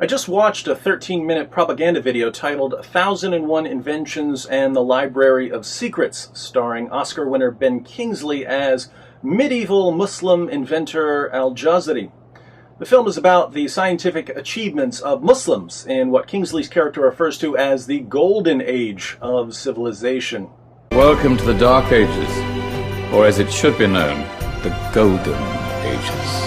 I just watched a 13-minute propaganda video titled 1001 Inventions and the Library of Secrets, starring Oscar winner Ben Kingsley as medieval Muslim inventor Al-Jazari. The film is about the scientific achievements of Muslims in what Kingsley's character refers to as the Golden Age of civilization. Welcome to the Dark Ages, or as it should be known, the Golden Ages.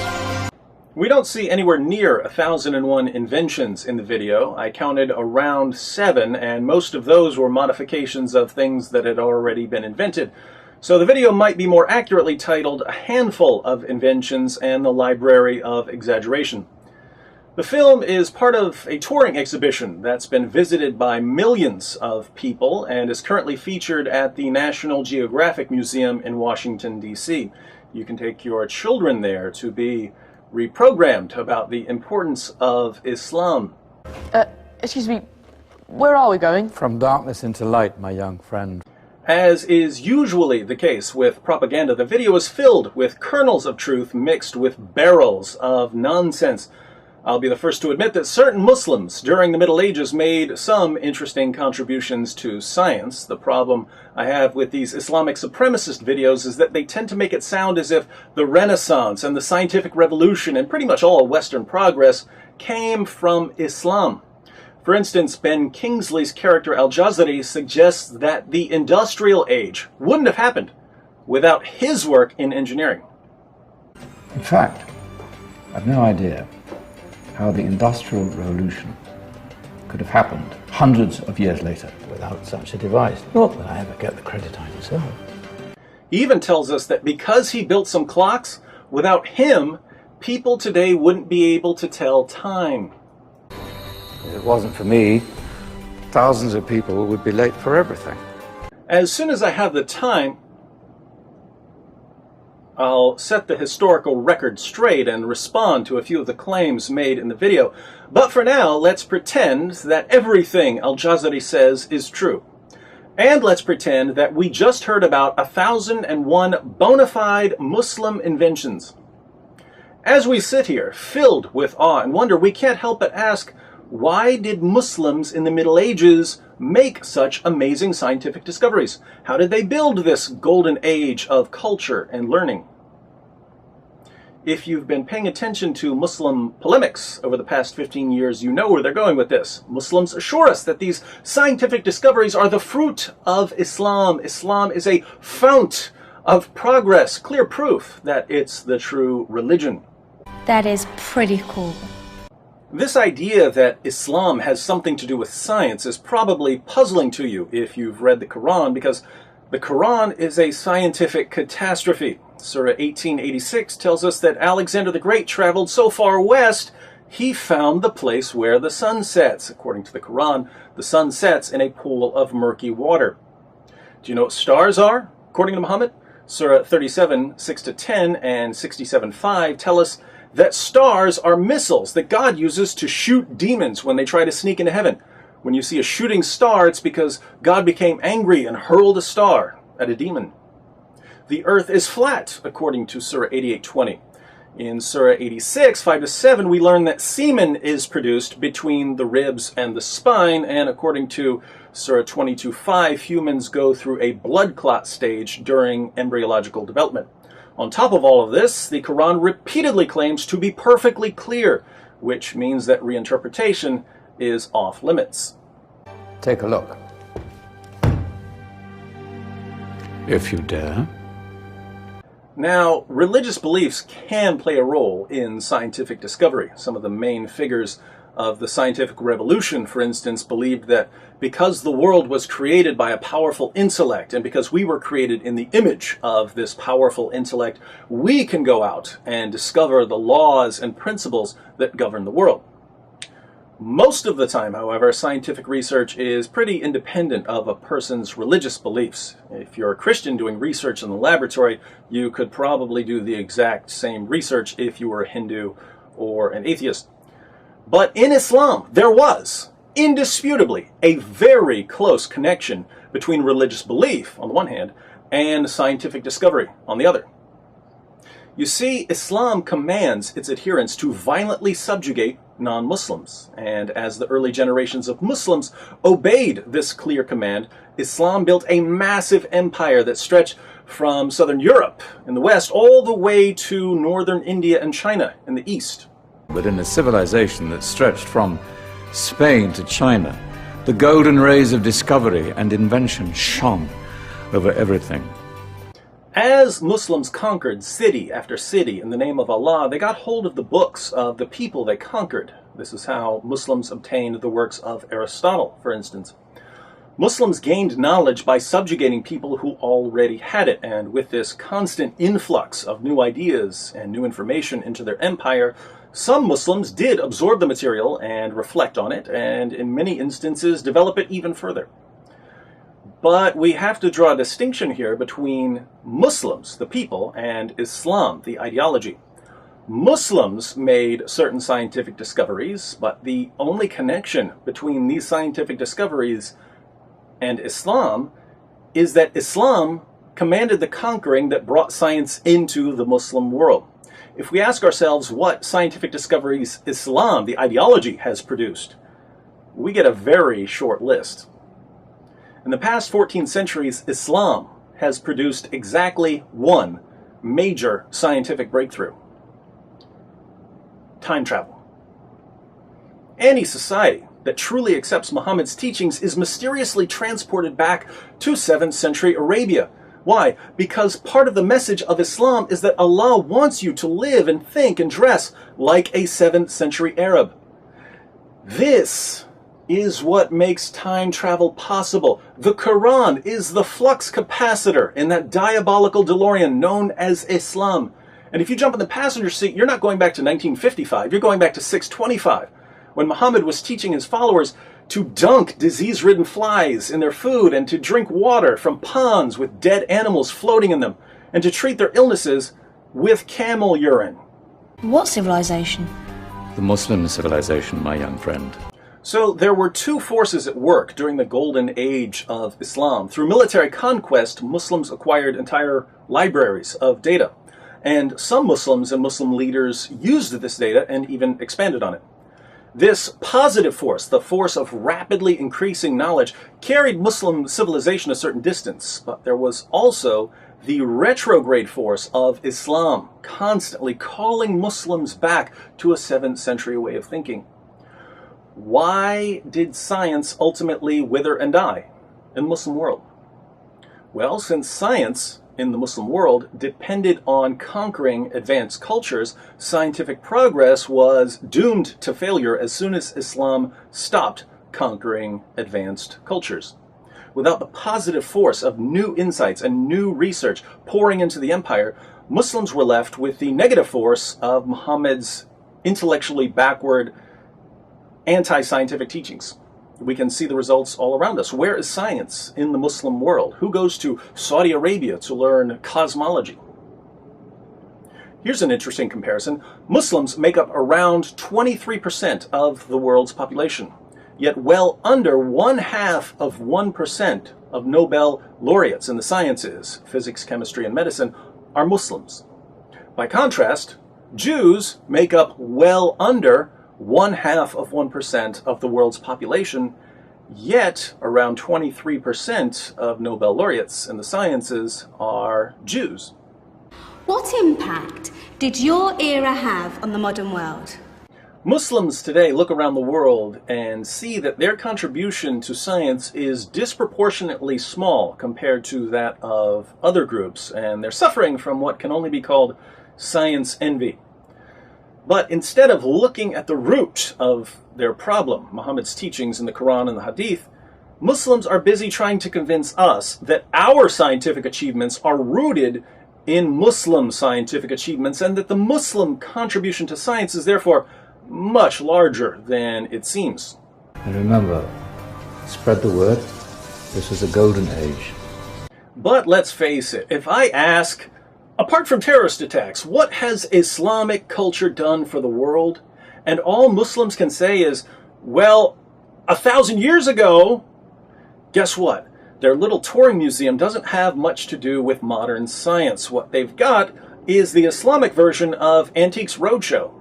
We don't see anywhere near 1001 inventions in the video. I counted around 7, and most of those were modifications of things that had already been invented. So the video might be more accurately titled A Handful of Inventions and the Library of Exaggeration. The film is part of a touring exhibition that's been visited by millions of people and is currently featured at the National Geographic Museum in Washington, D.C. You can take your children there to be reprogrammed about the importance of Islam. Excuse me, where are we going? From darkness into light, my young friend. As is usually the case with propaganda, the video is filled with kernels of truth mixed with barrels of nonsense. I'll be the first to admit that certain Muslims during the Middle Ages made some interesting contributions to science. The problem I have with these Islamic supremacist videos is that they tend to make it sound as if the Renaissance and the scientific revolution and pretty much all Western progress came from Islam. For instance, Ben Kingsley's character Al-Jazari suggests that the industrial age wouldn't have happened without his work in engineering. In fact, I've no idea how the Industrial Revolution could have happened hundreds of years later without such a device. Not that I ever get the credit I deserve. He even tells us that because he built some clocks, without him, people today wouldn't be able to tell time. If it wasn't for me, thousands of people would be late for everything. As soon as I have the time, I'll set the historical record straight and respond to a few of the claims made in the video. But for now, let's pretend that everything Al-Jazari says is true. And let's pretend that we just heard about 1001 bona fide Muslim inventions. As we sit here, filled with awe and wonder, we can't help but ask, why did Muslims in the Middle Ages make such amazing scientific discoveries? How did they build this golden age of culture and learning? If you've been paying attention to Muslim polemics over the past 15 years, you know where they're going with this. Muslims assure us that these scientific discoveries are the fruit of Islam. Islam is a fount of progress, clear proof that it's the true religion. That is pretty cool. This idea that Islam has something to do with science is probably puzzling to you if you've read the Quran, because the Quran is a scientific catastrophe. Surah 1886 tells us that Alexander the Great traveled so far west, he found the place where the sun sets. According to the Quran, the sun sets in a pool of murky water. Do you know what stars are? According to Muhammad, Surah 37, 6-10 and 67:5 tell us that stars are missiles that God uses to shoot demons when they try to sneak into heaven. When you see a shooting star, it's because God became angry and hurled a star at a demon. The earth is flat, according to Surah 88:20. In Surah 86, 5-7, we learn that semen is produced between the ribs and the spine, and according to Surah 22:5, humans go through a blood clot stage during embryological development. On top of all of this, the Quran repeatedly claims to be perfectly clear, which means that reinterpretation is off limits. Take a look. If you dare. Now, religious beliefs can play a role in scientific discovery. Some of the main figures of the scientific revolution, for instance, believed that because the world was created by a powerful intellect, and because we were created in the image of this powerful intellect, we can go out and discover the laws and principles that govern the world. Most of the time, however, scientific research is pretty independent of a person's religious beliefs. If you're a Christian doing research in the laboratory, you could probably do the exact same research if you were a Hindu or an atheist. But in Islam, there was, indisputably, a very close connection between religious belief, on the one hand, and scientific discovery, on the other. You see, Islam commands its adherents to violently subjugate non-Muslims, and as the early generations of Muslims obeyed this clear command, Islam built a massive empire that stretched from southern Europe in the west all the way to northern India and China in the east. But in a civilization that stretched from Spain to China, the golden rays of discovery and invention shone over everything. As Muslims conquered city after city in the name of Allah, they got hold of the books of the people they conquered. This is how Muslims obtained the works of Aristotle, for instance. Muslims gained knowledge by subjugating people who already had it, and with this constant influx of new ideas and new information into their empire, some Muslims did absorb the material and reflect on it, and in many instances develop it even further. But we have to draw a distinction here between Muslims, the people, and Islam, the ideology. Muslims made certain scientific discoveries, but the only connection between these scientific discoveries and Islam is that Islam commanded the conquering that brought science into the Muslim world. If we ask ourselves what scientific discoveries Islam, the ideology, has produced, we get a very short list. In the past 14 centuries, Islam has produced exactly one major scientific breakthrough: time travel. Any society that truly accepts Muhammad's teachings is mysteriously transported back to 7th century Arabia. Why? Because part of the message of Islam is that Allah wants you to live and think and dress like a 7th century Arab. This is what makes time travel possible. The Quran is the flux capacitor in that diabolical DeLorean known as Islam. And if you jump in the passenger seat, you're not going back to 1955, you're going back to 625, when Muhammad was teaching his followers to dunk disease-ridden flies in their food and to drink water from ponds with dead animals floating in them, and to treat their illnesses with camel urine. What civilization? The Muslim civilization, my young friend. So there were two forces at work during the golden age of Islam. Through military conquest, Muslims acquired entire libraries of data. And some Muslims and Muslim leaders used this data and even expanded on it. This positive force, the force of rapidly increasing knowledge, carried Muslim civilization a certain distance. But there was also the retrograde force of Islam, constantly calling Muslims back to a 7th century way of thinking. Why did science ultimately wither and die in the Muslim world? Well, since science in the Muslim world depended on conquering advanced cultures, scientific progress was doomed to failure as soon as Islam stopped conquering advanced cultures. Without the positive force of new insights and new research pouring into the empire, Muslims were left with the negative force of Muhammad's intellectually backward, anti-scientific teachings. We can see the results all around us. Where is science in the Muslim world? Who goes to Saudi Arabia to learn cosmology? Here's an interesting comparison. Muslims make up around 23% of the world's population, yet well under 1/2% of Nobel laureates in the sciences, physics, chemistry, and medicine, are Muslims. By contrast, Jews make up well under 1/2% of the world's population, yet around 23% of Nobel laureates in the sciences are Jews. What impact did your era have on the modern world? Muslims today look around the world and see that their contribution to science is disproportionately small compared to that of other groups, and they're suffering from what can only be called science envy. But instead of looking at the root of their problem, Muhammad's teachings in the Quran and the Hadith, Muslims are busy trying to convince us that our scientific achievements are rooted in Muslim scientific achievements, and that the Muslim contribution to science is therefore much larger than it seems. And remember, spread the word. This is a golden age. But let's face it, if I ask, apart from terrorist attacks, what has Islamic culture done for the world? And all Muslims can say is, well, 1,000 years ago, guess what? Their little touring museum doesn't have much to do with modern science. What they've got is the Islamic version of Antiques Roadshow.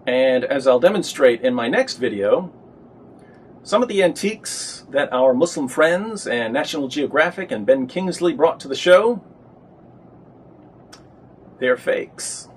And as I'll demonstrate in my next video, some of the antiques that our Muslim friends and National Geographic and Ben Kingsley brought to the show, they're fakes.